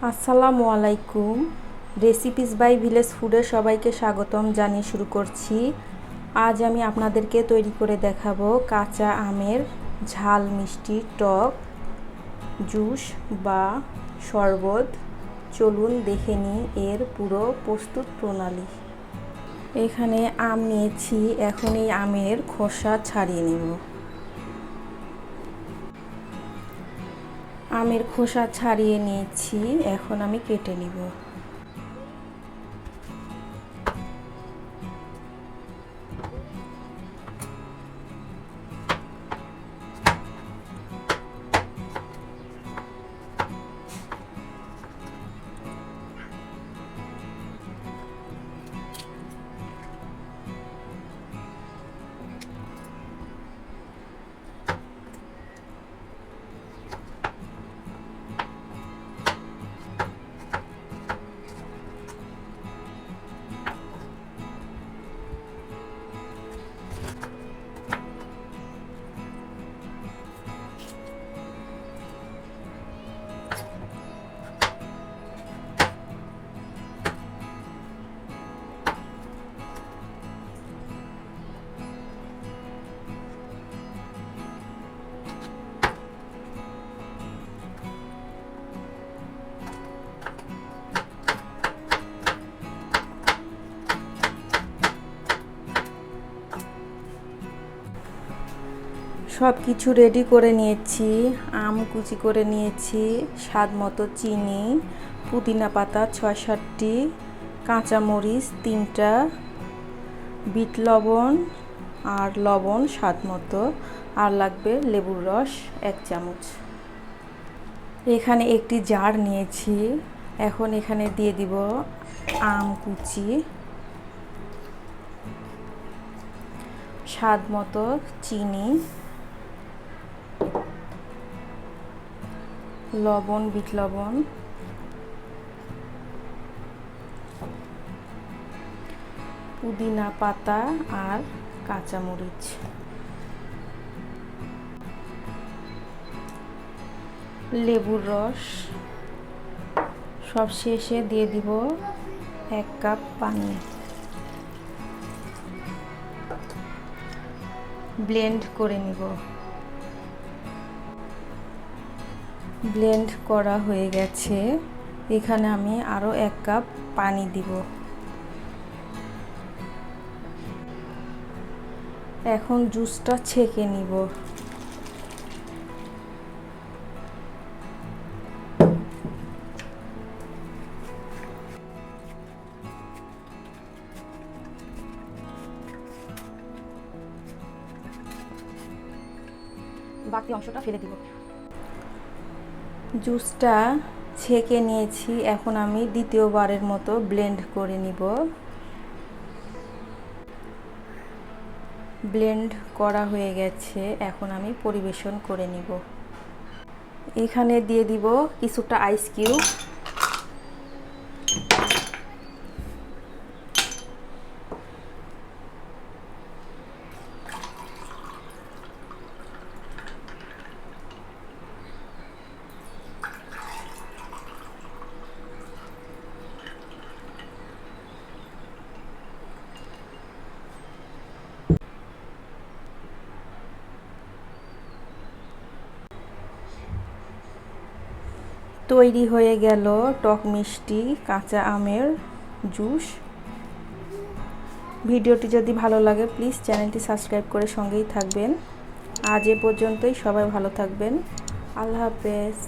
আসসালামু আলাইকুম। Recipes by village ফুডে সবাইকে স্বাগতম জানিয়ে শুরু করছি। আজ আমি আপনাদেরকে তৈরি করে দেখাবো কাঁচা আমের ঝাল মিষ্টি টক জুস বা শরবত। চলুন দেখে নিই এর পুরো প্রস্তুত প্রণালী। এখানে আম নিয়েছি, এখন এই আমের খোসা ছাড়িয়ে নেব। আমের খোসা ছাড়িয়ে নিয়েছি, এখন আমি কেটে নিব। সব কিছু রেডি করে নিয়েছি। আম কুচি করে নিয়েছি, স্বাদ মতো চিনি, পুদিনা পাতা ৬-৭টি, কাঁচামরিচ ৩টা, বিট লবণ আর লবণ স্বাদ মতো, আর লাগবে লেবুর রস ১ চামচ। এখানে একটি জার নিয়েছি, এখন এখানে দিয়ে দিব আম কুচি, স্বাদ মতো চিনি, লবণ, বিট লবণ, পুদিনা পাতা আর কাঁচামরিচ। লেবুর রস সব শেষে দিয়ে দিব ১ কাপ পানি। ব্লেন্ড করে নিব। ব্লেন্ড করা হয়ে গেছে, এখানে আমি আরও ১ কাপ পানি দিব। এখন জুসটা ছেঁকে নিব। বাকি অংশটা ফেলে দিব। জুসটা ছেঁকে নিয়েছি, এখন আমি দ্বিতীয়বারের মতো ব্লেন্ড করে নিব। ব্লেন্ড করা হয়ে গেছে, এখন আমি পরিবেশন করে নিব। এখানে দিয়ে দিব কিছুটা আইস কিউব। তৈরি হয়ে গেল টক মিষ্টি কাঁচা আমের জুস। ভিডিওটি যদি ভালো লাগে প্লিজ চ্যানেলটি সাবস্ক্রাইব করে সঙ্গেই থাকবেন। আজ এ পর্যন্তই, সবাই ভালো থাকবেন। আল্লাহ হাফেজ।